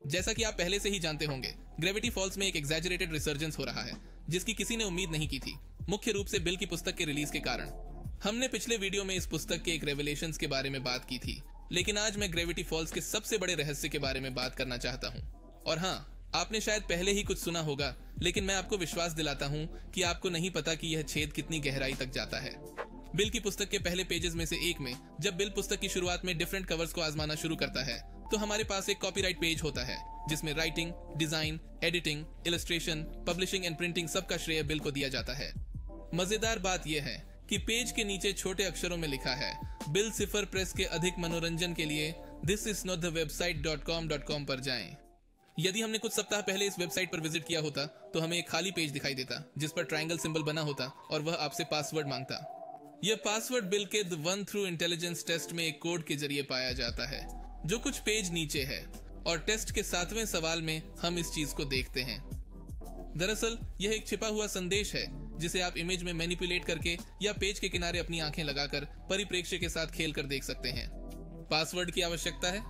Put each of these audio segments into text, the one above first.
जैसा कि आप पहले से ही जानते होंगे, ग्रेविटी फॉल्स में एक एग्जैजरेटेड रिसर्जेंस हो रहा है जिसकी किसी ने उम्मीद नहीं की थी, मुख्य रूप से बिल की पुस्तक के रिलीज के कारण। हमने पिछले वीडियो में इस पुस्तक के एक रेवलेशंस के बारे में बात की थी, लेकिन आज मैं ग्रेविटी फॉल्स के सबसे बड़े रहस्य के बारे में बात करना चाहता हूँ। और हाँ, आपने शायद पहले ही कुछ सुना होगा, लेकिन मैं आपको विश्वास दिलाता हूँ कि आपको नहीं पता कि यह छेद कितनी गहराई तक जाता है। बिल की पुस्तक के पहले पेजेस में से एक में जब बिल पुस्तक की शुरुआत में डिफरेंट कवर्स को आजमाना शुरू करता है, तो हमारे पास एक कॉपीराइट पेज होता है जिसमें writing, design, editing, illustration, publishing and printing सबका श्रेय बिल को दिया जाता है। मजेदार बात यह है कि पेज के नीचे छोटे अक्षरों में लिखा है, बिल सिफर प्रेस के अधिक मनोरंजन के लिए thisisnotthewebsite.com पर जाएं। यदि हमने कुछ सप्ताह पहले इस वेबसाइट पर विजिट किया होता तो हमें एक खाली पेज दिखाई देता जिस पर ट्रायंगल सिंबल बना होता और वह आपसे पासवर्ड मांगता। यह पासवर्ड बिल के the one through intelligence test में एक कोड के जरिए पाया जाता है जो कुछ पेज नीचे है, और टेस्ट के 7वें सवाल में हम इस चीज को देखते हैं। दरअसल यह एक छिपा हुआ संदेश है जिसे आप इमेज में मैनिपुलेट करके या पेज के किनारे अपनी आंखें लगाकर परिप्रेक्ष्य के साथ खेल कर देख सकते हैं। पासवर्ड की आवश्यकता है?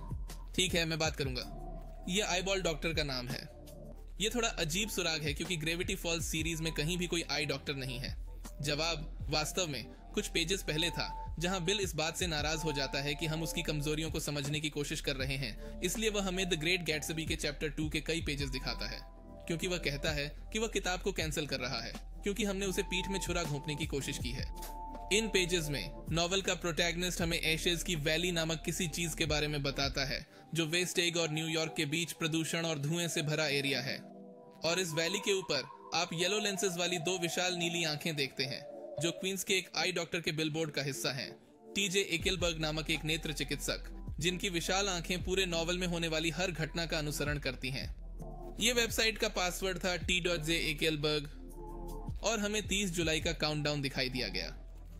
ठीक है, मैं बात करूंगा। यह आईबॉल डॉक्टर का नाम है। यह थोड़ा अजीब सुराग है क्योंकि ग्रेविटी फॉल्स सीरीज में कहीं भी कोई आई डॉक्टर नहीं है। जवाब वास्तव में कुछ पेजेस पहले था, जहां बिल इस बात से नाराज हो जाता है कि हम उसकी कमजोरियों को समझने की कोशिश कर रहे हैं, इसलिए वह हमें द ग्रेट गैट्सबी के चैप्टर 2 के कई पेजेस दिखाता है, क्योंकि वह कहता है कि वह किताब को कैंसिल कर रहा है क्योंकि हमने उसे पीठ में छुरा घोंपने की कोशिश की है। इन पेजेस में नॉवल का प्रोटैगनिस्ट हमें एशेज की वैली नामक किसी चीज के बारे में बताता है जो वेस्ट एग और न्यूयॉर्क के बीच प्रदूषण और धुएं से भरा एरिया है। और इस वैली के ऊपर आप येलो लेंसेज वाली 2 विशाल नीली आंखें देखते हैं जो क्वींस के एक आई डॉक्टर के बिलबोर्ड का हिस्सा हैं। टीजे एकेलबर्ग नामक एक नेत्र चिकित्सक जिनकी विशाल आंखें पूरे नॉवल में होने वाली हर घटना का अनुसरण करती हैं। ये वेबसाइट का पासवर्ड था T.J. एकेलबर्ग, और हमें 30 जुलाई का काउंटडाउन दिखाई दिया गया।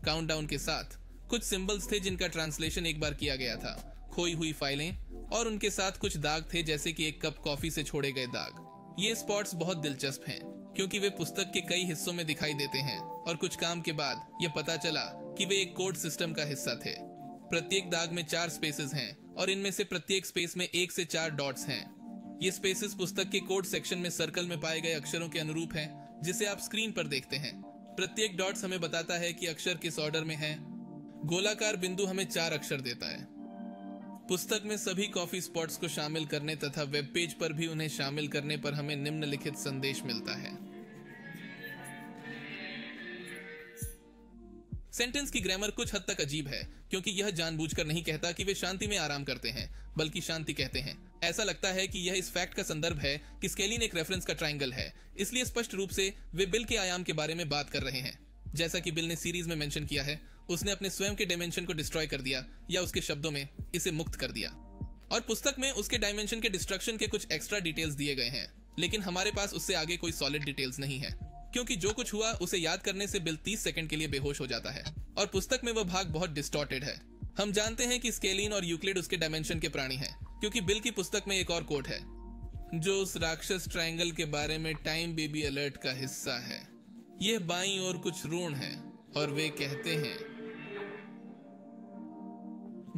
काउंटडाउन के साथ कुछ सिंबल्स थे जिनका ट्रांसलेशन एक बार किया गया था, खोई हुई फाइलें, और उनके साथ कुछ दाग थे जैसे कि एक कप कॉफी से छोड़े गए दाग। ये स्पॉट्स बहुत दिलचस्प हैं क्योंकि वे पुस्तक के कई हिस्सों में दिखाई देते हैं, और कुछ काम के बाद यह पता चला कि वे एक कोड सिस्टम का हिस्सा थे। प्रत्येक दाग में 4 स्पेसेस हैं और इनमें से प्रत्येक स्पेस में 1 से 4 डॉट्स हैं। ये स्पेसेस पुस्तक के कोड सेक्शन में सर्कल में पाए गए अक्षरों के अनुरूप हैं जिसे आप स्क्रीन पर देखते हैं। प्रत्येक डॉट्स हमें बताता है कि अक्षर किस ऑर्डर में है। गोलाकार बिंदु हमें 4 अक्षर देता है। पुस्तक में सभी कॉफी स्पॉट्स को शामिल करने तथा वेब पेज पर भी उन्हें शामिल करने पर हमें निम्नलिखित संदेश मिलता है। सेंटेंस की ग्रामर कुछ हद तक अजीब है क्योंकि यह जानबूझकर नहीं कहता कि वे शांति में आराम करते हैं, बल्कि शांति कहते हैं। ऐसा लगता है कि यह इस फैक्ट का संदर्भ है कि स्केलिन एक रेफरेंस का ट्रायंगल है, इसलिए स्पष्ट रूप से वे बिल के आयाम के बारे में बात कर रहे हैं। जैसा कि बिल ने सीरीज में मेंशन किया है, उसने अपने स्वयं के डायमेंशन को डिस्ट्रॉय कर दिया, या उसके शब्दों में इसे मुक्त कर दिया। और पुस्तक में उसके डायमेंशन के डिस्ट्रक्शन के कुछ एक्स्ट्रा डिटेल्स दिए गए हैं, लेकिन हमारे पास उससे आगे कोई सॉलिड डिटेल्स नहीं है, क्योंकि जो कुछ हुआ उसे याद करने से बिल 30 सेकंड के लिए बेहोश हो जाता है, और पुस्तक में वह भाग बहुत डिस्टॉर्टेड है। हम जानते हैं कि स्केलिन और यूक्लिड उसके डायमेंशन के प्राणी हैं, क्योंकि बिल की पुस्तक में एक और कोड है जो उस राक्षस ट्रायंगल के बारे में टाइम बेबी अलर्ट का हिस्सा है। यह बाईं ओर कुछ ऋण है और वे कहते हैं।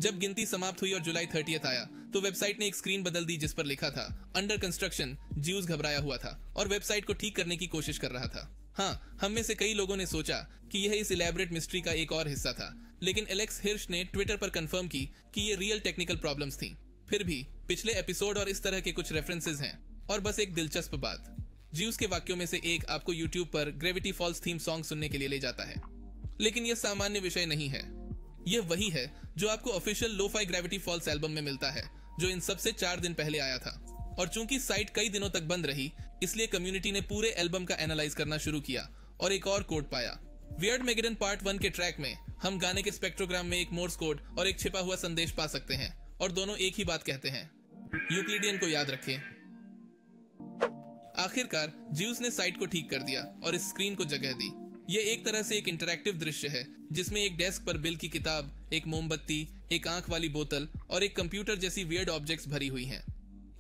जब गिनती समाप्त हुई और जुलाई 30 आया तो वेबसाइट ने एक स्क्रीन बदल दी जिस पर लिखा था अंडर कंस्ट्रक्शन। ज्यूज घबराया हुआ था और वेबसाइट को ठीक करने की कोशिश कर रहा था। हाँ, हम में से कई लोगों ने सोचा कि यह इस इलैबोरेट मिस्ट्री का एक और हिस्सा था, लेकिन एलेक्स हिर्श ने ट्विटर पर कंफर्म की कि ये रियल टेक्निकल प्रॉब्लम्स थी। फिर भी पिछले एपिसोड और इस तरह के कुछ रेफरेंसेस हैं। और बस एक दिलचस्प बात, ज्यूस के वाक्यों में से एक आपको यूट्यूब पर ग्रेविटी फॉल्स थीम सॉन्ग सुनने के लिए ले जाता है, लेकिन यह सामान्य विषय नहीं है। यह वही है जो आपको official lofi Gravity Falls album में मिलता है, जो इन सबसे 4 दिन पहले आया था। और चूंकि साइट कई दिनों तक बंद रही, इसलिए कम्युनिटी ने पूरे एल्बम का एनालाइज करना शुरू किया और एक और कोड पाया। वियर्ड मेगेडन पार्ट 1 के ट्रैक में हम गाने के स्पेक्ट्रोग्राम में एक मोर्स कोड और एक छिपा हुआ संदेश पा सकते हैं, और दोनों एक ही बात कहते हैं, यूक्लिडियन को याद रखें। आखिरकार ज्यूस ने साइट को ठीक कर दिया और इस स्क्रीन को जगह दी। यह एक तरह से एक इंटरैक्टिव दृश्य है जिसमें एक डेस्क पर बिल की किताब, एक मोमबत्ती, एक आंख वाली बोतल और एक कंप्यूटर जैसी वियर्ड ऑब्जेक्ट्स भरी हुई हैं।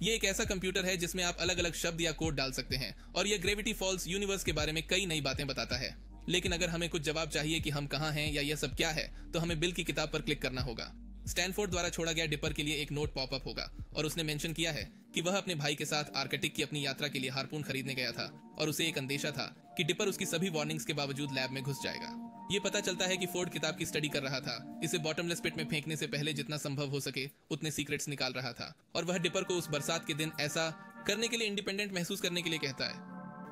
ये एक ऐसा कंप्यूटर है जिसमें आप अलग अलग शब्द या कोड डाल सकते हैं, और यह ग्रेविटी फॉल्स यूनिवर्स के बारे में कई नई बातें बताता है। लेकिन अगर हमें कुछ जवाब चाहिए कि हम कहाँ हैं या यह सब क्या है, तो हमें बिल की किताब पर क्लिक करना होगा। स्टैनफोर्ड द्वारा छोड़ा गया डिपर के लिए एक नोट पॉपअप होगा और उसने मेंशन किया है कि वह अपने भाई के साथ आर्कटिक की अपनी यात्रा के लिए हार्पून खरीदने गया था और उसे एक अंदेशा था कि डिपर उसकी सभी वार्निंग्स के बावजूद लैब में घुस जाएगा। ये पता चलता है कि फोर्ड किताब की स्टडी कर रहा था, इसे बॉटमलेस पिट में फेंकने से पहले जितना संभव हो सके उतने सीक्रेट्स निकाल रहा था, और वह डिपर को उस बरसात के दिन ऐसा करने के लिए इंडिपेंडेंट महसूस करने के लिए कहता है।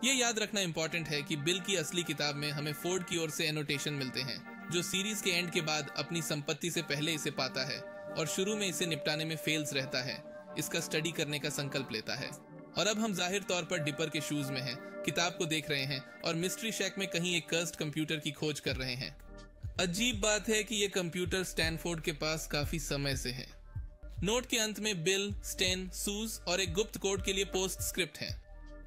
ये याद रखना इंपॉर्टेंट है कि बिल की असली किताब में हमें फोर्ड की ओर से एनोटेशन मिलते हैं, जो सीरीज के एंड के बाद अपनी संपत्ति से पहले इसे पाता है और शुरू में इसे निपटाने में फेल्स रहता है, इसका स्टडी करने का संकल्प लेता है। और अब हम जाहिर तौर पर डिपर के शूज में हैं, किताब को देख रहे हैं और मिस्ट्री शैक में कहीं एक कर्स्ड कंप्यूटर की खोज कर रहे हैं। अजीब बात है कि ये कंप्यूटर स्टैनफोर्ड के पास काफी समय से है। नोट के अंत में बिल, स्टेन, सूज और एक गुप्त कोड के लिए पोस्ट स्क्रिप्ट है,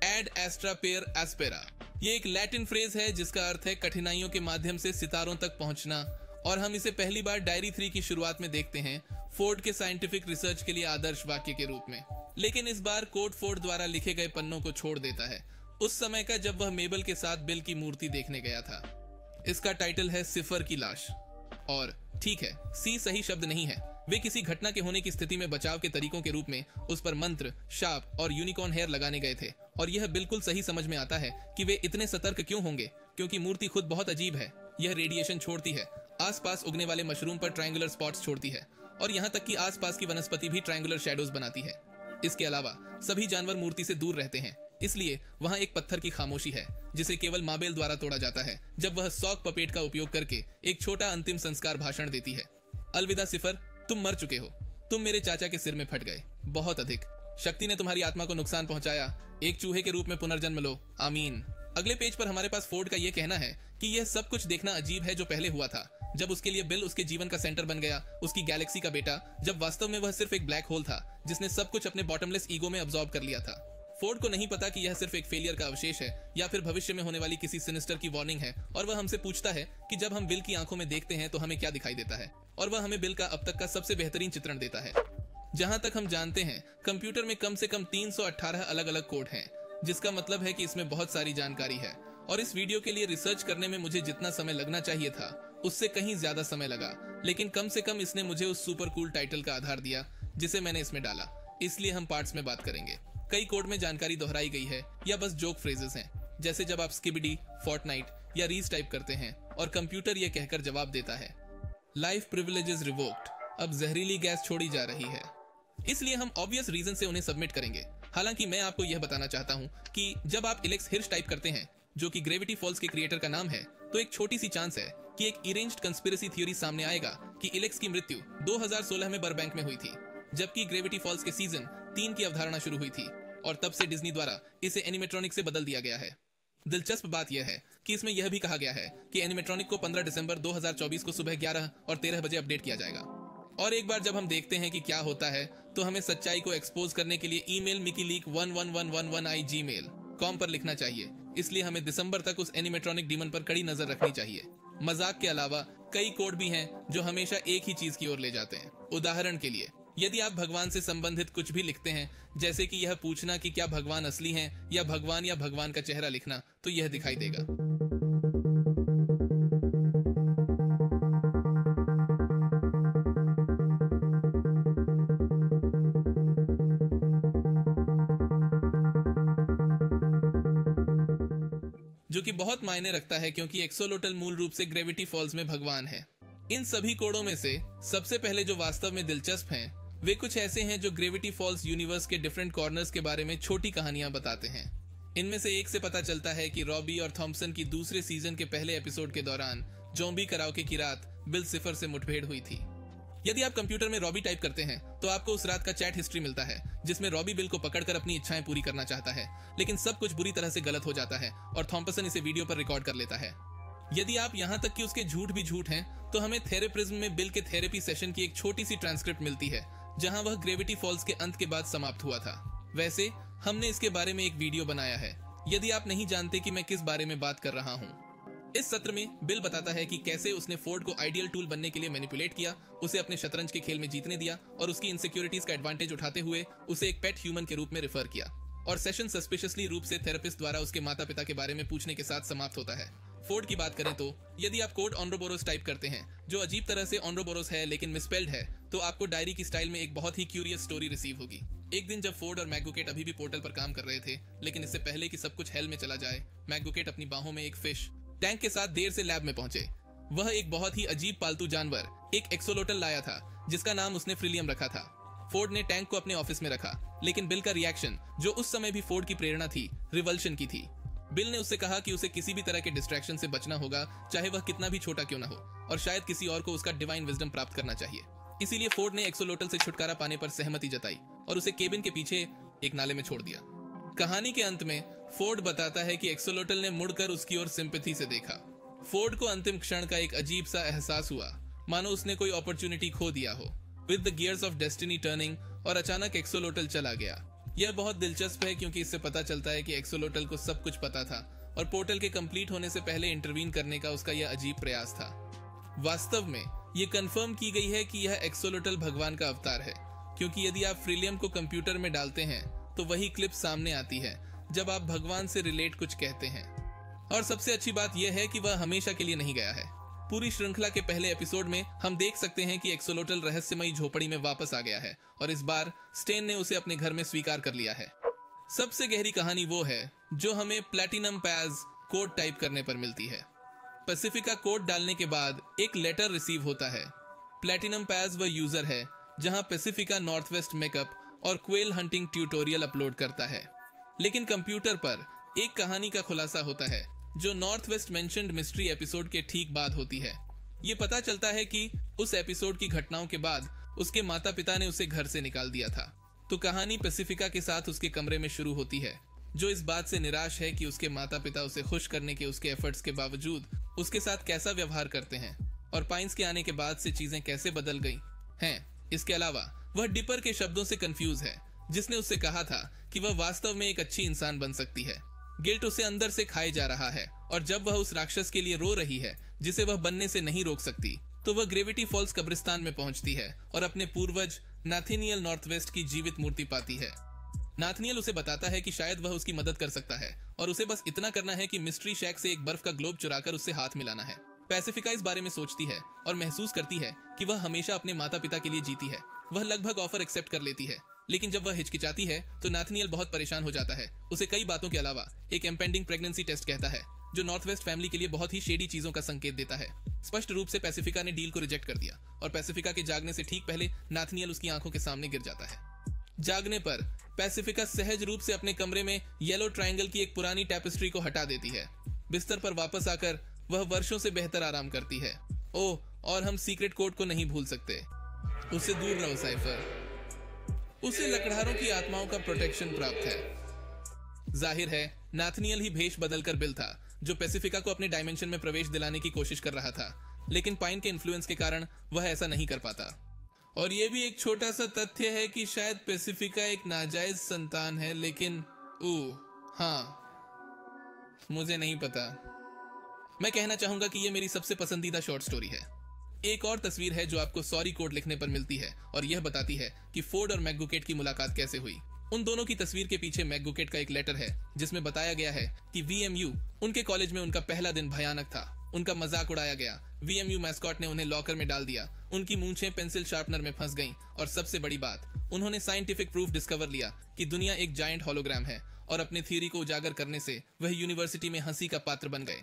एड एस्ट्रा पेयर एस्पेरा। ये एक लैटिन फ्रेज है जिसका अर्थ है कठिनाइयों के माध्यम से सितारों तक पहुंचना, और हम इसे पहली बार डायरी 3 की शुरुआत में देखते हैं, फोर्ड के साइंटिफिक रिसर्च के लिए आदर्श वाक्य के रूप में। लेकिन इस बार कोड फोर्ड द्वारा लिखे गए पन्नों को छोड़ देता है, उस समय का जब वह मेबल के साथ बिल की मूर्ति देखने गया था। इसका टाइटल है सिफर की लाश। और ठीक है, सी सही शब्द नहीं है। वे किसी घटना के होने की स्थिति में बचाव के तरीकों के रूप में उस पर मंत्र, शाप और यूनिकॉर्न हेयर लगाने गए थे, और यह बिल्कुल सही समझ में आता है कि वे इतने सतर्क क्यों होंगे, क्योंकि मूर्ति खुद बहुत अजीब है। यह रेडिएशन छोड़ती है, आसपास उगने वाले मशरूम पर ट्रायंगुलर स्पॉट्स छोड़ती है, और यहाँ तक कि आसपास की वनस्पति भी ट्रायंगुलर शैडोज बनाती है। इसके अलावा सभी जानवर मूर्ति से दूर रहते हैं, इसलिए वहाँ एक पत्थर की खामोशी है जिसे केवल माबेल द्वारा तोड़ा जाता है जब वह सॉक पपेट का उपयोग करके एक छोटा अंतिम संस्कार भाषण देती है। अलविदा सिफर, तुम मर चुके हो, तुम मेरे चाचा के सिर में फट गए, बहुत अधिक। शक्ति ने तुम्हारी आत्मा को नुकसान पहुंचाया, एक चूहे के रूप में पुनर्जन्म लो, आमीन। अगले पेज पर हमारे पास फोर्ड का यह कहना है कि यह सब कुछ देखना अजीब है जो पहले हुआ था, जब उसके लिए बिल उसके जीवन का सेंटर बन गया, उसकी गैलेक्सी का बेटा, जब वास्तव में वह सिर्फ एक ब्लैक होल था जिसने सब कुछ अपने बॉटमलेस ईगो में अब्सॉर्ब कर लिया था। फोर्ड को नहीं पता कि यह सिर्फ एक फेलियर का अवशेष है या फिर भविष्य में होने वाली किसी सिनिस्टर की वार्निंग है, और वह हमसे पूछता है कि जब हम बिल की आंखों में देखते हैं तो हमें क्या दिखाई देता है, और वह हमें बिल का अब तक का सबसे बेहतरीन चित्रण देता है। जहां तक हम जानते हैं, कंप्यूटर में कम से कम 318 अलग अलग कोड हैं, जिसका मतलब है कि इसमें बहुत सारी जानकारी है, और इस वीडियो के लिए रिसर्च करने में मुझे जितना समय लगना चाहिए था उससे कहीं ज्यादा समय लगा, लेकिन कम से कम इसने मुझे उस सुपर कूल टाइटल का आधार दिया जिसे मैंने इसमें डाला। इसलिए हम पार्ट्स में बात करेंगे। कई कोड में जानकारी दोहराई गई है या बस जोक फ्रेजेस हैं, जैसे जब आप स्किबिडी, फोर्टनाइट या रीज टाइप करते हैं और कंप्यूटर यह कहकर जवाब देता है, लाइफ प्रिविलेजेस रिवोक्ड, अब जहरीली गैस छोड़ी जा रही है। इसलिए हम ऑब्वियस रीजन से उन्हें सबमिट करेंगे। हालांकि मैं आपको यह बताना चाहता हूं कि जब आप इलेक्स हिर्श टाइप करते हैं, जो कि ग्रेविटी फॉल्स के क्रिएटर का नाम है, तो एक छोटी सी चांस है कि एक अरेंज्ड कंस्पिरेसी थ्योरी सामने आएगा कि इलेक्स की मृत्यु 2016 में बर्बैंक में हुई थी, जबकि ग्रेविटी फॉल्स के सीजन 3 की अवधारणा शुरू हुई थी, और तब से डिज्नी द्वारा इसे एनिमेट्रॉनिक से बदल दिया गया है। दिलचस्प बात यह है कि इसमें यह भी कहा गया है कि एनिमेट्रॉनिक को 15 दिसंबर 2024 को सुबह 11 और 13 बजे अपडेट किया जाएगा। और एक बार जब हम देखते हैं कि क्या होता है, तो हमें सच्चाई को एक्सपोज करने के लिए ईमेल mikileak11111@gmail.com पर लिखना चाहिए। इसलिए हमें दिसंबर तक उस एनिमेट्रॉनिक डीमन पर कड़ी नजर रखनी चाहिए। मजाक के अलावा कई कोड भी हैं जो हमेशा एक ही चीज की ओर ले जाते हैं। उदाहरण के लिए, यदि आप भगवान से संबंधित कुछ भी लिखते हैं, जैसे कि यह पूछना कि क्या भगवान असली हैं, या भगवान का चेहरा लिखना, तो यह दिखाई देगा। जो कि बहुत मायने रखता है, क्योंकि एक्सोलोटल मूल रूप से ग्रेविटी फॉल्स में भगवान है। इन सभी कोडों में से सबसे पहले जो वास्तव में दिलचस्प हैं, वे कुछ ऐसे हैं जो ग्रेविटी फॉल्स यूनिवर्स के डिफरेंट कॉर्नर्स के बारे में छोटी कहानियां बताते हैं। इनमें से एक से पता चलता है कि रॉबी और थॉम्पसन की दूसरे सीजन के पहले एपिसोड के दौरान ज़ॉम्बी कराओके की रात बिल सिफर से मुठभेड़ हुई थी। यदि आप कंप्यूटर में रॉबी टाइप करते हैं तो आपको उस रात का चैट हिस्ट्री मिलता है, जिसमें रॉबी बिल को पकड़कर अपनी इच्छाएं पूरी करना चाहता है, लेकिन सब कुछ बुरी तरह से गलत हो जाता है और थॉम्पसन इसे वीडियो पर रिकॉर्ड कर लेता है। यदि आप यहाँ तक कि उसके झूठ भी झूठ हैं, तो हमें थेरेप्रिज्म में बिल के थेरेपी सेशन की एक छोटी सी ट्रांसक्रिप्ट मिलती है, जहां वह ग्रेविटी फॉल्स के अंत के बाद समाप्त हुआ था। वैसे हमने इसके बारे में एक वीडियो बनाया है, यदि आप नहीं जानते कि मैं किस बारे में बात कर रहा हूँ। इस सत्र में बिल बताता है कि कैसे उसने फोर्ड को आइडियल टूल बनने के लिए मैनिपुलेट किया, उसे अपने शतरंज के खेल में जीतने दिया और उसकी इनसिक्योरिटीज का एडवांटेज उठाते हुए उसे एक पेट ह्यूमन के रूप में रेफर किया। और सेशन सस्पिशियसली रूप से थेरेपिस्ट द्वारा उसके माता पिता के बारे में पूछने के साथ समाप्त होता है। फोर्ड की बात करें तो यदि आप कोड ऑनरोबोरोस टाइप करते हैं, जो अजीब तरह से ऑनरोबोरोस है लेकिन मिसस्पेल्ड है, तो आपको डायरी की स्टाइल में एक बहुत ही क्यूरियस स्टोरी रिसीव होगी। एक दिन जब फोर्ड और मैकगुकेट अभी भी पोर्टल पर काम कर रहे थे, लेकिन इससे पहले कि सब कुछ हेल में चला जाए, मैकगुकेट अपनी बाहों में एक फिश टैंक के साथ देर से लैब में पहुंचे। वह एक बहुत ही अजीब पालतू जानवर, एक एक्सोलोटल लाया था, जिसका नाम उसने फ्रीलियम रखा था। फोर्ड ने टैंक को अपने ऑफिस में रखा, लेकिन बिल का रिएक्शन, जो उस समय भी फोर्ड की प्रेरणा थी, रिवल्शन की थी। बिल ने उससे कहा कि उसे किसी भी तरह के डिस्ट्रैक्शन से बचना होगा, चाहे वह कितना भी छोटा क्यों ना हो, और शायद किसी और को उसका डिवाइन विजडम प्राप्त करना चाहिए। इसीलिए फोर्ड ने एक्सोलोटल से छुटकारा पाने पर सहमति जताई और उसे केबिन के पीछे एक नाले में छोड़ दिया। कहानी के अंत में फोर्ड बताता है कि एक्सोलोटल ने मुड़कर उसकी ओर सिंपैथी से देखा। फोर्ड को अंतिम क्षण का एक अजीब सा एहसास हुआ, मानो उसने कोई अपॉर्चुनिटी खो दिया हो। With the gears of destiny turning, और अचानक एक्सोलोटल चला गया। यह बहुत दिलचस्प है क्योंकि इससे पता चलता है कि एक्सोलोटल को सब कुछ पता था और पोर्टल के कंप्लीट होने से पहले इंटरवीन करने का उसका यह अजीब प्रयास था। वास्तव में ये कंफर्म की गई है कि यह एक्सोलोटल भगवान का अवतार है, क्योंकि यदि आप फ्रीलियम को कंप्यूटर में डालते हैं तो वही क्लिप सामने आती है जब आप भगवान से रिलेट कुछ कहते हैं। और सबसे अच्छी बात यह है कि वह हमेशा के लिए नहीं गया है। पूरी श्रृंखला के पहले एपिसोड में हम देख सकते हैं कि एक्सोलोटल रहस्यमयी झोपड़ी में वापस आ गया है और इस बार स्टेन ने उसे अपने घर में स्वीकार कर लिया है। सबसे गहरी कहानी वो है जो हमें प्लैटिनम पैज कोड टाइप करने पर मिलती है। पैसिफिका कोड डालने के बाद एक लेटर रिसीव होता है। प्लैटिनम पैज वह यूजर है जहां पैसिफिका नॉर्थवेस्ट मेकअप और क्वेल हंटिंग ट्यूटोरियल अपलोड करता है, लेकिन कंप्यूटर पर एक कहानी का खुलासा होता है जो north west mentioned mystery episode के ठीक बाद होती है। ये पता चलता है कि उस एपिसोड की घटनाओं के बाद उसके माता पिता ने उसे घर से निकाल दिया था। तो कहानी पैसिफिका के साथ उसके कमरे में शुरू होती है, जो इस बात से निराश है कि उसके माता पिता उसे खुश करने के उसके एफर्ट्स के बावजूद उसके साथ कैसा व्यवहार करते हैं और पाइंस के आने के बाद से चीजें कैसे बदल गई हैं। इसके अलावा वह डिपर के शब्दों से कंफ्यूज है, जिसने उससे कहा था कि वह वास्तव में एक अच्छी इंसान बन सकती है। गिल्ट उसे अंदर से खाए जा रहा है और जब वह उस राक्षस के लिए रो रही है जिसे वह बनने से नहीं रोक सकती, तो वह ग्रेविटी फॉल्स कब्रिस्तान में पहुंचती है और अपने पूर्वज नाथनियल नॉर्थवेस्ट की जीवित मूर्ति पाती है। नाथनियल उसे बताता है कि शायद वह उसकी मदद कर सकता है और उसे बस इतना करना है कि मिस्ट्री शैक से एक बर्फ का ग्लोब चुराकर उससे हाथ मिलाना है। पैसिफिका इस बारे में सोचती है और महसूस करती है कि वह हमेशा अपने माता पिता के लिए जीती है। वह लगभग ऑफर एक्सेप्ट कर लेती है, लेकिन जब वह हिचकिचाती है तो नाथनियल बहुत परेशान हो जाता है। उसे कई बातों के अलावा एक इम्पेंडिंग प्रेगनेंसी टेस्ट कहता है, जो नॉर्थवेस्ट फैमिली के लिए बहुत ही शेडी चीजों का संकेत देता है। स्पष्ट रूप से पैसिफिका ने डील को रिजेक्ट कर दिया और पैसिफिका के जागने से ठीक पहले नाथनियल उसकी आंखों के सामने गिर जाता है। जागने पर पैसिफिका सहज रूप से अपने कमरे में येलो ट्रायंगल की एक पुरानी टैपेस्ट्री को हटा देती है। बिस्तर पर वापस आकर वह वर्षों से बेहतर आराम करती है। ओह, और हम सीक्रेट कोड को नहीं भूल सकते। उससे दूर रहो साइफर। उसे लकड़हारों की आत्माओं का प्रोटेक्शन प्राप्त है। जाहिर है नाथनियल ही भेष बदलकर बिल था, जो पैसिफिका को अपने डायमेंशन में प्रवेश दिलाने की कोशिश कर रहा था, लेकिन पाइन के इन्फ्लुएंस के कारण वह ऐसा नहीं कर पाता। और यह भी एक छोटा सा तथ्य है कि शायद पैसिफिका एक नाजायज संतान है, लेकिन हाँ, मुझे नहीं पता। मैं कहना चाहूंगा कि यह मेरी सबसे पसंदीदा शॉर्ट स्टोरी है। एक और तस्वीर है जो आपको सॉरी कोड लिखने पर मिलती है और यह बताती है कि फोर्ड और मैकगुकेट की मुलाकात कैसे हुई। उन दोनों की तस्वीर के पीछे मैकगुकेट का एक लेटर है जिसमें बताया गया है कि VMU उनके कॉलेज में उनका पहला दिन भयानक था। उनका मजाक उड़ाया गया। VMU मैस्कॉट ने उन्हें लॉकर में डाल दिया। उनकी मूंछें पेंसिल शार्पनर में फंस गईं और सबसे बड़ी बात, उन्होंने साइंटिफिक प्रूफ डिस्कवर लिया कि दुनिया एक जायंट होलोग्राम है और अपनी थ्योरी को उजागर करने से वह यूनिवर्सिटी में हंसी का पात्र बन गए।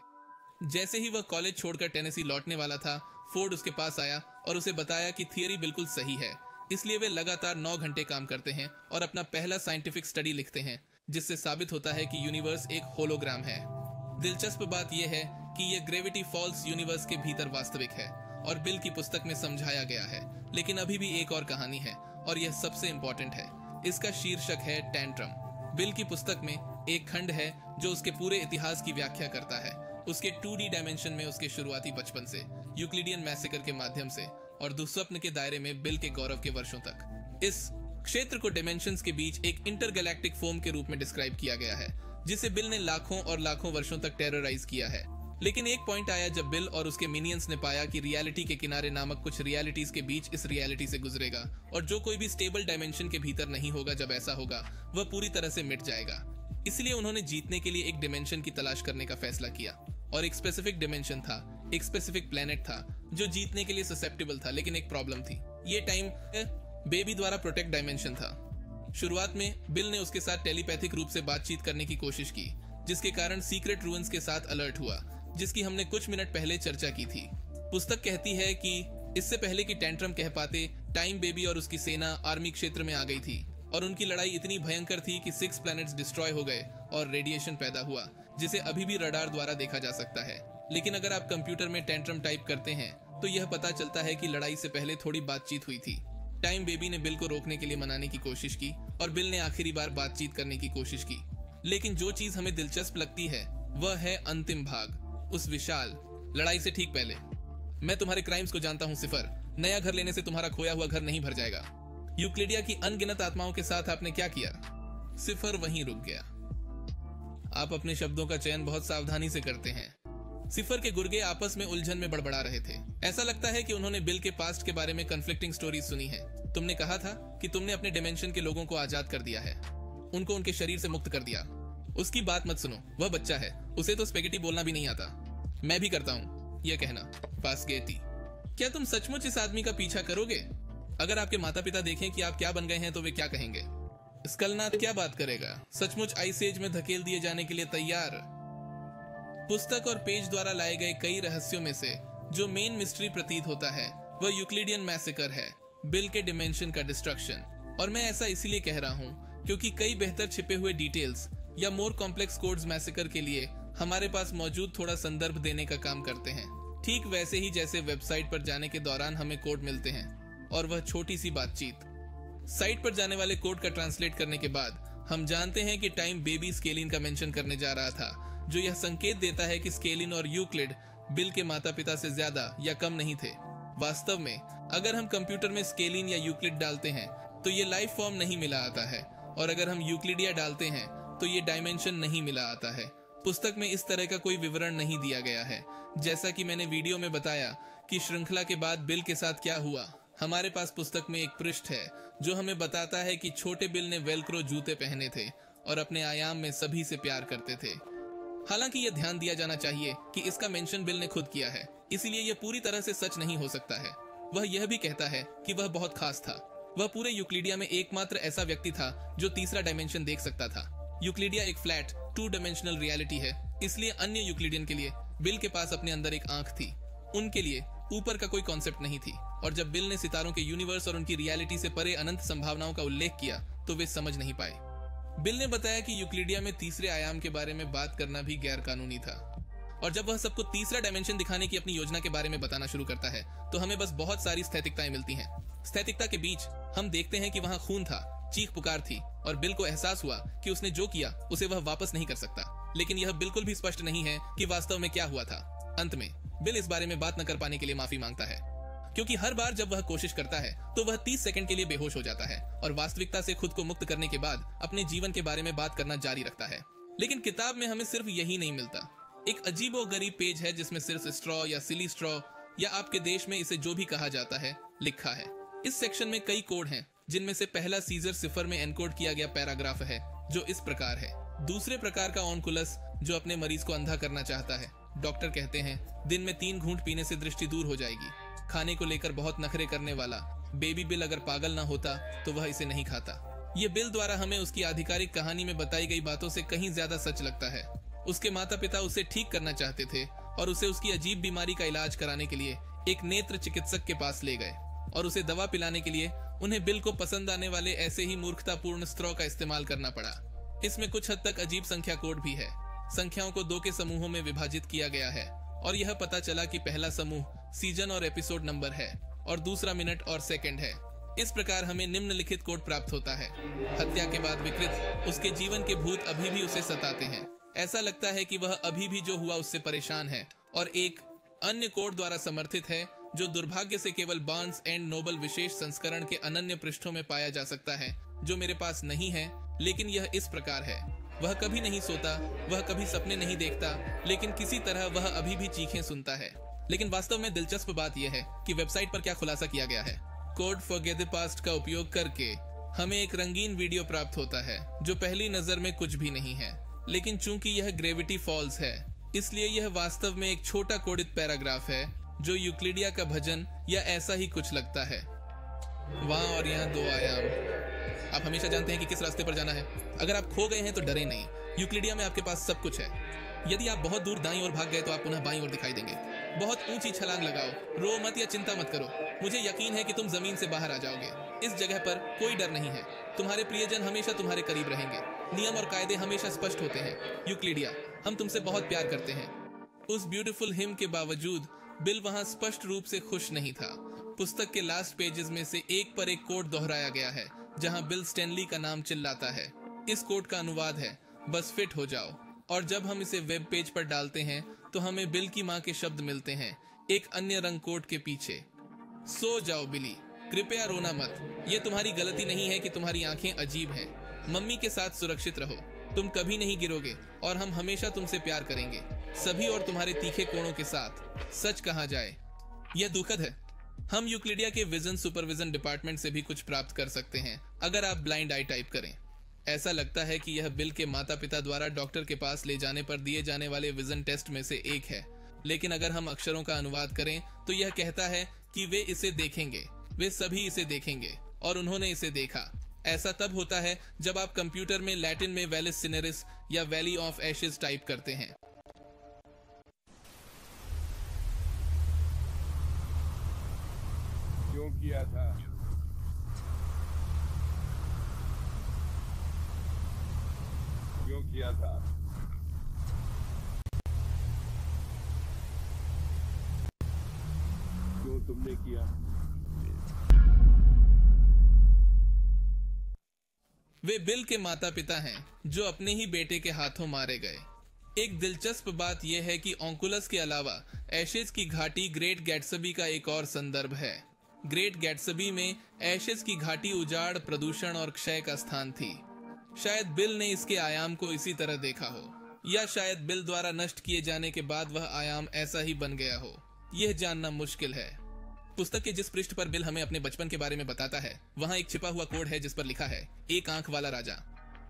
जैसे ही वह कॉलेज छोड़कर टेनेसी लौटने वाला था, फोर्ड उसके पास आया और उसे बताया कि थियरी बिल्कुल सही है, इसलिए वे लगातार 9 घंटे काम करते हैं और अपना पहला साइंटिफिक स्टडी लिखते हैं, जिससे साबित होता है कि यूनिवर्स एक होलोग्राम है। दिलचस्प बात यह है कि यह ग्रेविटी फॉल्स यूनिवर्स के भीतर वास्तविक है और बिल की पुस्तक में समझाया गया है, लेकिन अभी भी एक और कहानी है और यह सबसे इम्पोर्टेंट है। इसका शीर्षक है टैंट्रम। बिल की पुस्तक में एक खंड है जो उसके पूरे इतिहास की व्याख्या करता है, उसके 2D डायमेंशन में उसके शुरुआती बचपन से, यूक्लिडियन मैसेकर के माध्यम से और दुस्वप्न के दायरे में बिल के गौरव के वर्षों तक। इस क्षेत्र को डायमेंशंस के बीच एक इंटरगैलेक्टिक फोम के रूप में डिस्क्राइब किया गया है, जिसे बिल ने लाखों और लाखों वर्षों तक टेरराइज किया है। लेकिन एक पॉइंट आया जब बिल और उसके मिनियंस ने पाया कि रियलिटी के किनारे नामक कुछ रियलिटीज के बीच इस रियलिटी से गुजरेगा और जो कोई भी स्टेबल डायमेंशन के भीतर नहीं होगा, जब ऐसा होगा वह पूरी तरह से मिट जाएगा। इसलिए उन्होंने जीतने के लिए एक डिमेंशन की तलाश करने का फैसला किया और एक स्पेसिफिक डिमेंशन था, एक स्पेसिफिक प्लेनेट था जो जीतने के लिए ससेप्टेबल था, लेकिन एक प्रॉब्लम थी। ये टाइम बेबी द्वारा प्रोटेक्ट डायमेंशन था। शुरुआत में बिल ने उसके साथ टेलीपैथिक रूप से बातचीत करने की कोशिश की, जिसके कारण सीक्रेट रूइंस के साथ अलर्ट हुआ, जिसकी हमने कुछ मिनट पहले चर्चा की थी। पुस्तक कहती है कि इससे पहले कि टेंट्रम कह पाते, टाइम बेबी और उसकी सेना आर्मी क्षेत्र में आ गई थी और उनकी लड़ाई इतनी भयंकर थी कि 6 प्लैनेट्स डिस्ट्रॉय हो गए और रेडिएशन पैदा हुआ, जिसे अभी भी रडार द्वारा देखा जा सकता है। लेकिन अगर आप कंप्यूटर में टेंट्रम टाइप करते हैं तो यह पता चलता है कि लड़ाई से पहले थोड़ी बातचीत हुई थी। टाइम बेबी ने बिल को रोकने के लिए मनाने की कोशिश की और बिल ने आखिरी बार बातचीत करने की कोशिश की। लेकिन जो चीज हमें दिलचस्प लगती है वह है अंतिम भाग, उस विशाल लड़ाई से ठीक पहले। मैं तुम्हारे क्राइम्स को जानता हूँ सिफर, नया घर लेने से तुम्हारा खोया हुआ घर नहीं भर जाएगा। यूक्लिडिया की अनगिनत आत्माओं के साथ आपने क्या किया? सिफर वहीं रुक गया। आप अपने शब्दों का चयन बहुत सावधानी से करते हैं। सिफर के गुर्गे आपस में उलझन में बड़बड़ा रहे थे। ऐसा लगता है कि उन्होंने बिल के पास्ट के बारे में कन्फ्लिक्टिंग स्टोरीज सुनी है। तुमने कहा था कि तुमने अपने डिमेंशन के लोगों को आजाद कर दिया है, उनको उनके शरीर से मुक्त कर दिया। उसकी बात मत सुनो, वह बच्चा है, उसे तो स्पेगेटी बोलना भी नहीं आता। मैं भी करता हूँ यह कहना। पासगेटी, क्या तुम सचमुच इस आदमी का पीछा करोगे? अगर आपके माता पिता देखें कि आप क्या बन गए हैं तो वे क्या कहेंगे? स्कलनाथ क्या बात करेगा? सचमुच आइस एज में धकेल दिए जाने के लिए तैयार? पुस्तक और पेज द्वारा लाए गए कई रहस्यों में से जो मेन मिस्ट्री प्रतीत होता है वह यूक्लिडियन मैसेकर है, बिल के डिमेंशन का डिस्ट्रक्शन। और मैं ऐसा इसीलिए कह रहा हूँ क्योंकि कई बेहतर छिपे हुए डिटेल्स या मोर कॉम्प्लेक्स कोड्स मैसेकर के लिए हमारे पास मौजूद थोड़ा संदर्भ देने का काम करते हैं, ठीक वैसे ही जैसे वेबसाइट पर जाने के दौरान हमें कोड मिलते हैं और वह छोटी सी बातचीत। साइट पर जाने वाले कोड का ट्रांसलेट करने के बाद हम जानते हैं कि टाइम बेबी स्केलिन का मेंशन करने जा रहा था, जो यह संकेत देता है कि स्केलिन और यूक्लिड बिल के माता पिता से ज्यादा या कम नहीं थे। वास्तव में अगर हम कंप्यूटर में स्केलिन या यूक्लिड डालते हैं तो ये लाइफ फॉर्म नहीं मिला आता है, और अगर हम यूक्लिडिया डालते हैं तो ये डायमेंशन नहीं मिला आता है। पुस्तक में इस तरह का कोई विवरण नहीं दिया गया है। जैसा कि मैंने वीडियो में बताया कि श्रृंखला के बाद बिल के साथ क्या हुआ, हमारे पास पुस्तक में एक पृष्ठ है जो हमें बताता है कि छोटे बिल ने वेलक्रो जूते पहने थे और अपने आयाम में सभी से प्यार करते थे। हालांकि यह ध्यान दिया जाना चाहिए कि इसका मेंशन बिल ने खुद किया है, इसीलिए यह पूरी तरह से सच नहीं हो सकता है। वह यह भी कहता है कि वह बहुत खास था। वह पूरे यूक्लिडिया में एकमात्र ऐसा व्यक्ति था जो तीसरा डायमेंशन देख सकता था। यूक्लिडिया एक फ्लैट 2 डायमेंशनल रियलिटी है, इसलिए अन्य यूक्लिडियन के लिए बिल के पास अपने अंदर एक आंख थी। उनके लिए ऊपर का कोई कॉन्सेप्ट नहीं थी, और जब बिल ने सितारों के यूनिवर्स और उनकी रियलिटी से परे अनंत संभावनाओं का उल्लेख किया तो वे समझ नहीं पाए। बिल ने बताया कि यूक्लिडिया में तीसरे आयाम के बारे में बात करना भी गैर कानूनी था, और जब वह सबको तीसरा डायमेंशन दिखाने की अपनी योजना के बारे में बताना शुरू करता है तो हमें बस बहुत सारी स्थैतिकताएं मिलती हैं। स्थैतिकता के बीच हम देखते हैं कि वहाँ खून था, चीख पुकार थी, और बिल को एहसास हुआ कि उसने जो किया उसे वह वापस नहीं कर सकता। लेकिन यह बिल्कुल भी स्पष्ट नहीं है कि वास्तव में क्या हुआ था। अंत में बिल इस बारे में बात न कर पाने के लिए माफी मांगता है, क्योंकि हर बार जब वह कोशिश करता है तो वह 30 सेकंड के लिए बेहोश हो जाता है और वास्तविकता से खुद को मुक्त करने के बाद अपने जीवन के बारे में बात करना जारी रखता है। लेकिन किताब में हमें सिर्फ यही नहीं मिलता। एक अजीबोगरीब पेज है जिसमें सिर्फ स्ट्रॉ या सिली स्ट्रॉ या आपके देश में इसे जो भी कहा जाता है लिखा है। इस सेक्शन में कई कोड हैं, जिनमें से पहला सीजर सिफर में एनकोड किया गया पैराग्राफ है जो इस प्रकार है। दूसरे प्रकार का ऑनकुलस जो अपने मरीज को अंधा करना चाहता है। डॉक्टर कहते हैं दिन में 3 घूंट पीने से दृष्टि दूर हो जाएगी। खाने को लेकर बहुत नखरे करने वाला बेबी बिल अगर पागल ना होता तो वह इसे नहीं खाता। ये बिल द्वारा हमें उसकी आधिकारिक कहानी में बताई गई बातों से कहीं ज्यादा सच लगता है। उसके माता पिता उसे ठीक करना चाहते थे और उसे उसकी अजीब बीमारी का इलाज कराने के लिए एक नेत्र चिकित्सक के पास ले गए, और उसे दवा पिलाने के लिए उन्हें बिल को पसंद आने वाले ऐसे ही मूर्खतापूर्ण स्ट्रॉ का इस्तेमाल करना पड़ा। इसमें कुछ हद तक अजीब संख्या कोड भी है। संख्याओं को 2 के समूहों में विभाजित किया गया है, और यह पता चला कि पहला समूह सीजन और एपिसोड नंबर है और दूसरा मिनट और सेकंड है। इस प्रकार हमें निम्नलिखित कोड प्राप्त होता है। हत्या के बाद विकृत उसके जीवन के भूत अभी भी उसे सताते हैं। ऐसा लगता है कि वह अभी भी जो हुआ उससे परेशान है, और एक अन्य कोड द्वारा समर्थित है जो दुर्भाग्य से केवल बार्न्स एंड नोबल विशेष संस्करण के अनन्य पृष्ठों में पाया जा सकता है, जो मेरे पास नहीं है। लेकिन यह इस प्रकार है: वह कभी नहीं सोता, वह कभी सपने नहीं देखता, लेकिन किसी तरह वह अभी भी चीखें सुनता है। लेकिन वास्तव में दिलचस्प बात यह है कि वेबसाइट पर क्या खुलासा किया गया है। कोड फॉरगेट द पास्ट का उपयोग करके हमें एक रंगीन वीडियो प्राप्त होता है जो पहली नजर में कुछ भी नहीं है, लेकिन चूंकि यह ग्रेविटी फॉल्स है इसलिए यह वास्तव में एक छोटा कोडित पैराग्राफ है जो यूक्लिडिया का भजन या ऐसा ही कुछ लगता है। वहाँ और यहाँ 2 आयाम। आप हमेशा जानते हैं कि किस रास्ते पर जाना है। अगर आप खो गए हैं तो डरे नहीं, यूक्लिडिया में आपके पास सब कुछ है। यदि आप बहुत दूर दाईं ओर भाग गए तो आप पुनः बाईं ओर दिखाई देंगे। बहुत ऊंची छलांग लगाओ, रो मत या चिंता मत करो, मुझे यकीन है कि तुम जमीन से बाहर आ जाओगे। इस जगह पर कोई डर नहीं है, तुम्हारे प्रियजन हमेशा तुम्हारे करीब रहेंगे, नियम और कायदे हमेशा स्पष्ट होते हैं। यूक्लिडिया, हम तुमसे बहुत प्यार करते हैं। उस ब्यूटीफुल हिम के बावजूद बिल वहां स्पष्ट रूप से खुश नहीं था। पुस्तक के लास्ट पेजेस में से एक पर एक कोट दोहराया गया है जहां बिल स्टैनली का नाम चिल्लाता है। इस कोट का अनुवाद है, बस फिट हो जाओ। और जब हम इसे वेब पेज पर डालते हैं तो हमें बिल की माँ के शब्द मिलते हैं एक अन्य रंग कोट के पीछे, सो जाओ बिली, कृपया रोना मत। ये तुम्हारी गलती नहीं है कि तुम्हारी आंखें अजीब हैं। मम्मी के साथ सुरक्षित रहो, तुम कभी नहीं गिरोगे और हम हमेशा तुमसे प्यार करेंगे, सभी और तुम्हारे तीखे कोणों के साथ। सच कहा जाए, यह दुखद है। हम यूक्लिडिया के विजन सुपरविजन डिपार्टमेंट से भी कुछ प्राप्त कर सकते हैं अगर आप ब्लाइंड आई टाइप करें। ऐसा लगता है कि यह बिल के माता पिता द्वारा डॉक्टर के पास ले जाने पर दिए जाने वाले विजन टेस्ट में से एक है, लेकिन अगर हम अक्षरों का अनुवाद करें तो यह कहता है कि वे इसे देखेंगे, वे सभी इसे देखेंगे और उन्होंने इसे देखा। ऐसा तब होता है जब आप कंप्यूटर में लैटिन में वैलिस सिनेरिस या वैली ऑफ एशेज टाइप करते हैं। क्यों किया था? क्यों किया था? क्यों तुमने किया? वे बिल के माता पिता हैं जो अपने ही बेटे के हाथों मारे गए। एक दिलचस्प बात यह है कि ऑन्कुलस के अलावा एशेज की घाटी ग्रेट गैट्सबी का एक और संदर्भ है। ग्रेट गैट्सबी में एशेज की घाटी उजाड़, प्रदूषण और क्षय का स्थान थी। शायद बिल ने इसके आयाम को इसी तरह देखा हो, या शायद बिल द्वारा नष्ट किए जाने के बाद वह आयाम ऐसा ही बन गया हो। यह जानना मुश्किल है। पुस्तक के जिस पृष्ठ पर बिल हमें अपने बचपन के बारे में बताता है, वहां एक छिपा हुआ कोड है जिस पर लिखा है, एक आंख वाला राजा।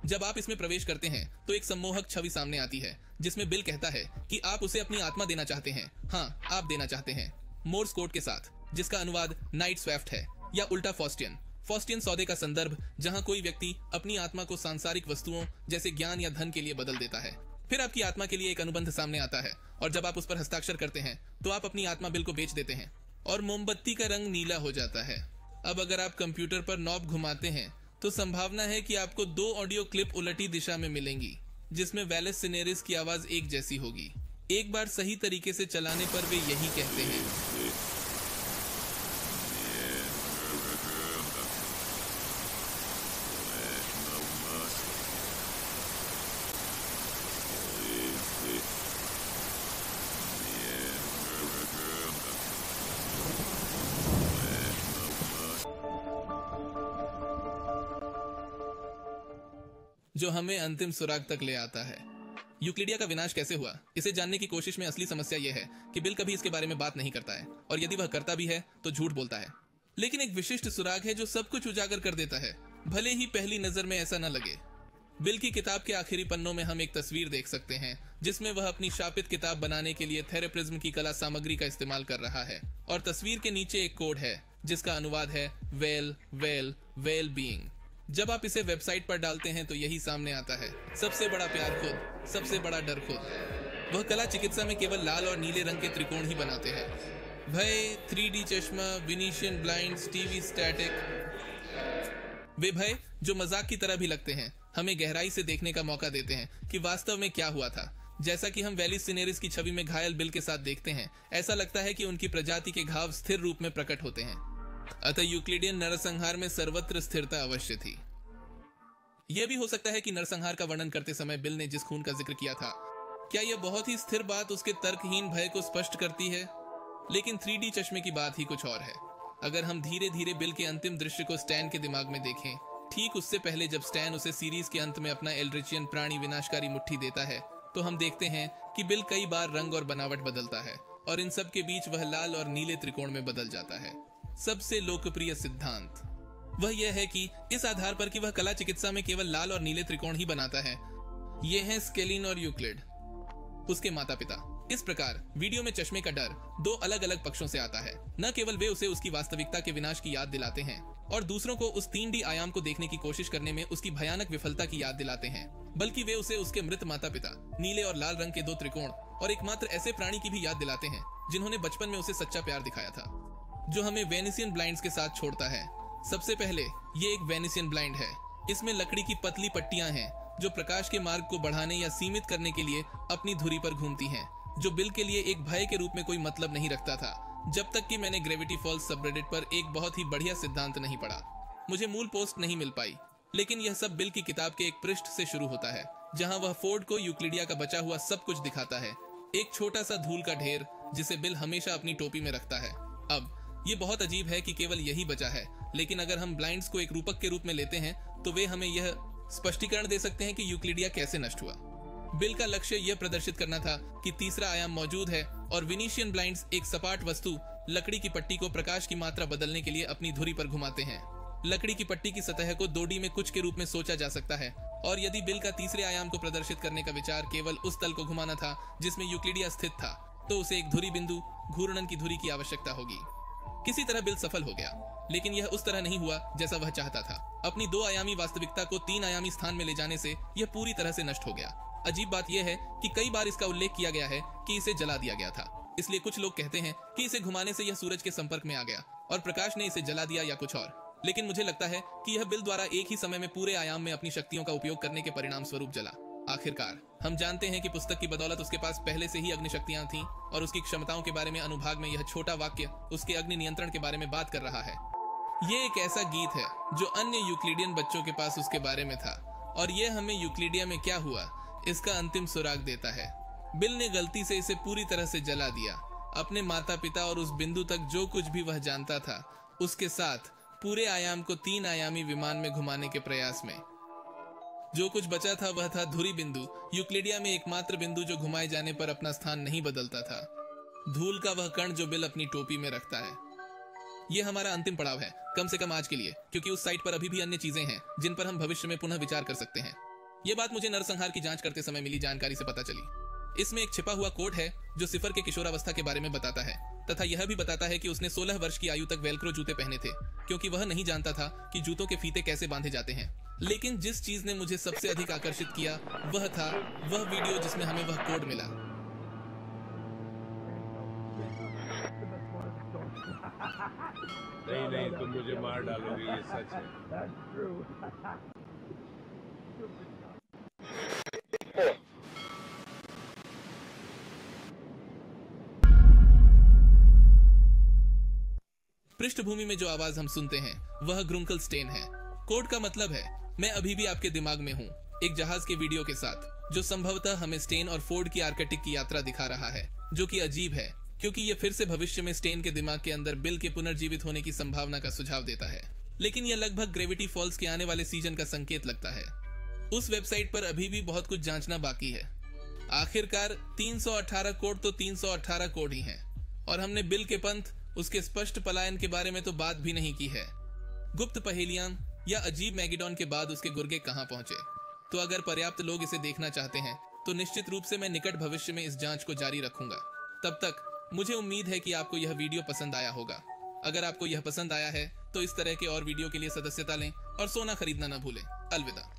जब आप इसमें प्रवेश करते हैं तो एक सम्मोहक छवि सामने आती है जिसमें बिल कहता है कि आप उसे अपनी आत्मा देना चाहते हैं। हाँ, आप देना चाहते हैं, मोर्स कोड के साथ, जिसका अनुवाद नाइट स्वेफ्ट है या उल्टा फॉस्टियन। फॉस्टियन सौदे का संदर्भ जहां कोई व्यक्ति अपनी आत्मा को सांसारिक वस्तुओं जैसे ज्ञान या धन के लिए बदल देता है। फिर आपकी आत्मा के लिए एक अनुबंध सामने आता है और जब आप उस पर हस्ताक्षर करते हैं तो आप अपनी आत्मा बिल को बेच देते हैं और मोमबत्ती का रंग नीला हो जाता है। अब अगर आप कंप्यूटर पर नॉब घुमाते हैं तो संभावना है कि आपको 2 ऑडियो क्लिप उलटी दिशा में मिलेंगी जिसमें वैलिस सिनेरिस की आवाज एक जैसी होगी। एक बार सही तरीके से चलाने पर वे यही कहते हैं। जो हमें अंतिम सुराग तक ले आता है। यूक्लिडिया का विनाश कैसे हुआ, इसे जानने की कोशिश में असली समस्या यह है कि बिल कभी इसके बारे में बात नहीं करता है, और यदि वह करता भी है तो झूठ बोलता है। लेकिन एक विशिष्ट सुराग है जो सब कुछ उजागर कर देता है, भले ही पहली नजर में ऐसा न लगे। बिल की किताब के आखिरी पन्नों में हम एक तस्वीर देख सकते हैं जिसमें वह अपनी शापित किताब बनाने के लिए थेरेप्रिज्म की कला सामग्री का इस्तेमाल कर रहा है, और तस्वीर के नीचे एक कोड है जिसका अनुवाद है वेल वेल वेल बीइंग। जब आप इसे वेबसाइट पर डालते हैं तो यही सामने आता है, सबसे बड़ा प्यार खुद, सबसे बड़ा डर खुद। वह कला चिकित्सा में केवल लाल और नीले रंग के त्रिकोण ही बनाते हैं। भय, 3D चश्मा, विनीशियन ब्लाइंड्स, टीवी स्टैटिक, वे भय जो मजाक की तरह भी लगते हैं, हमें गहराई से देखने का मौका देते हैं कि वास्तव में क्या हुआ था। जैसा कि हम वैलिस सिनेरिस की छवि में घायल बिल के साथ देखते हैं, ऐसा लगता है कि उनकी प्रजाति के घाव स्थिर रूप में प्रकट होते हैं। अतः यूक्लिडियन नरसंहार में सर्वत्र स्थिरता अवश्य थी। यह भी हो सकता है कि नरसंहार का वर्णन करते समय बिल ने जिस खून का जिक्र किया था, क्या यह बहुत ही स्थिर बात उसके तर्कहीन भय को स्पष्ट करती है? लेकिन 3D चश्मे की बात ही कुछ और है। अगर हम धीरे धीरे बिल के अंतिम दृश्य को स्टैन के दिमाग में देखें, ठीक उससे पहले जब स्टैन उसे सीरीज के अंत में अपना एल्ड्रिचियन प्राणी विनाशकारी मुट्ठी देता है, तो हम देखते हैं कि बिल कई बार रंग और बनावट बदलता है और इन सब के बीच वह लाल और नीले त्रिकोण में बदल जाता है। सबसे लोकप्रिय सिद्धांत वह यह है कि इस आधार पर कि वह कला चिकित्सा में केवल लाल और नीले त्रिकोण ही बनाता है। ये हैं स्केलिन और यूक्लिड, उसके माता पिता। इस प्रकार वीडियो में चश्मे का डर दो अलग अलग पक्षों से आता है। न केवल वे उसे उसकी वास्तविकता के विनाश की याद दिलाते हैं और दूसरों को उस 3D आयाम को देखने की कोशिश करने में उसकी भयानक विफलता की याद दिलाते हैं, बल्कि वे उसे उसके मृत माता पिता, नीले और लाल रंग के दो त्रिकोण और एकमात्र ऐसे प्राणी की भी याद दिलाते हैं जिन्होंने बचपन में उसे सच्चा प्यार दिखाया था, जो हमें वेनिसियन ब्लाइंड्स के साथ छोड़ता है। सबसे पहले ये एक वेनिसियन ब्लाइंड है। इसमें लकड़ी की पतली पट्टियां हैं जो प्रकाश के मार्ग को बढ़ाने या सीमित करने के लिए अपनी धुरी पर घूमती हैं, जो बिल के लिए एक भय के रूप में कोई मतलब नहीं रखता था, जब तक कि मैंने ग्रेविटी फॉल्स सबरेडिट पर एक बहुत ही बढ़िया सिद्धांत नहीं पढ़ा। मुझे मूल पोस्ट नहीं मिल पाई, लेकिन यह सब बिल की किताब के एक पृष्ठ से शुरू होता है, जहां वह फोर्ड को यूक्लिडिया का बचा हुआ सब कुछ दिखाता है। एक छोटा सा धूल का ढेर जिसे बिल हमेशा अपनी टोपी में रखता है। अब ये बहुत अजीब है कि केवल यही बचा है, लेकिन अगर हम ब्लाइंड्स को एक रूपक के रूप में लेते हैं तो वे हमें यह स्पष्टीकरण दे सकते हैं कि यूक्लिडिया कैसे नष्ट हुआ। बिल का लक्ष्य यह प्रदर्शित करना था कि तीसरा आयाम मौजूद है और वेनिशियन ब्लाइंड्स एक सपाट वस्तु लकड़ी की पट्टी को प्रकाश की मात्रा बदलने के लिए अपनी धुरी पर घुमाते हैं। लकड़ी की पट्टी की सतह को 2D में कुछ के रूप में सोचा जा सकता है, और यदि बिल का तीसरे आयाम को प्रदर्शित करने का विचार केवल उस तल को घुमाना था जिसमें यूक्लिडिया स्थित था, तो उसे एक धुरी बिंदु घूर्णन की धुरी की आवश्यकता होगी। किसी तरह बिल सफल हो गया, लेकिन यह उस तरह नहीं हुआ जैसा वह चाहता था। अपनी 2 आयामी वास्तविकता को 3 आयामी स्थान में ले जाने से यह पूरी तरह से नष्ट हो गया। अजीब बात यह है कि कई बार इसका उल्लेख किया गया है कि इसे जला दिया गया था, इसलिए कुछ लोग कहते हैं कि इसे घुमाने से यह सूरज के संपर्क में आ गया और प्रकाश ने इसे जला दिया या कुछ और। लेकिन मुझे लगता है कि यह बिल द्वारा एक ही समय में पूरे आयाम में अपनी शक्तियों का उपयोग करने के परिणाम स्वरूप जला। आखिरकार हम जानते हैं कि पुस्तक की बदौलत उसके पास पहले से ही अग्नि शक्तियां थीं और उसकी क्षमताओं के बारे में अनुभाग में यह छोटा वाक्य उसके अग्नि नियंत्रण के बारे में बात कर रहा है। ये एक ऐसा गीत है जो अन्य यूक्लिडियन बच्चों के पास उसके बारे में था, और यह हमें यूक्लिडिया में क्या हुआ इसका अंतिम सुराग देता है। बिल ने गलती से इसे पूरी तरह से जला दिया, अपने माता पिता और उस बिंदु तक जो कुछ भी वह जानता था उसके साथ पूरे आयाम को 3 आयामी विमान में घुमाने के प्रयास में। जो कुछ बचा था वह था धुरी बिंदु, यूक्लिडिया में एकमात्र बिंदु जो घुमाए जाने पर अपना स्थान नहीं बदलता था। धूल का वह कण जो बिल अपनी टोपी में रखता है। यह हमारा अंतिम पड़ाव है, कम से कम आज के लिए, क्योंकि उस साइट पर अभी भी अन्य चीजें हैं जिन पर हम भविष्य में पुनः विचार कर सकते हैं। यह बात मुझे नरसंहार की जांच करते समय मिली जानकारी से पता चली। इसमें एक छिपा हुआ कोड है जो सिफर के किशोरावस्था के बारे में बताता है, तथा यह भी बताता है कि उसने 16 वर्ष की आयु तक वेल्क्रो जूते पहने थे, क्योंकि वह नहीं जानता था कि जूतों के फीते कैसे बांधे जाते हैं। लेकिन जिस चीज ने मुझे सबसे अधिक आकर्षित किया वह था वह वीडियो जिसमें हमें वह कोड मिला। नहीं, तुम मुझे मार डालोगे, ये सच है। पृष्ठभूमि में जो आवाज हम सुनते हैं वह ग्रुंकल स्टेन है। कोड का मतलब है मैं अभी भी आपके दिमाग में हूँ, एक जहाज के वीडियो के साथ, जो संभवतः हमें स्टेन और फोर्ड की आर्कटिक की यात्रा दिखा रहा है, जो कि अजीब है क्योंकि यह फिर से भविष्य में स्टेन के दिमाग के अंदर बिल के पुनर्जीवित होने की संभावना का सुझाव देता है। लेकिन यह लगभग ग्रेविटी फॉल्स के आने वाले सीजन का संकेत लगता है। उस वेबसाइट पर अभी भी बहुत कुछ जांचना बाकी है। आखिरकार 318 कोड तो 318 कोड ही हैं, और हमने बिल के पंथ, उसके स्पष्ट पलायन के बारे में तो बात भी नहीं की है। गुप्त पहेलियां या अजीब मैगिडॉन के बाद उसके गुर्गे कहां पहुंचे। तो अगर पर्याप्त लोग इसे देखना चाहते हैं तो निश्चित रूप से मैं निकट भविष्य में इस जांच को जारी रखूंगा। तब तक मुझे उम्मीद है कि आपको यह वीडियो पसंद आया होगा। अगर आपको यह पसंद आया है तो इस तरह के और वीडियो के लिए सदस्यता लें और सोना खरीदना न भूलें। अलविदा।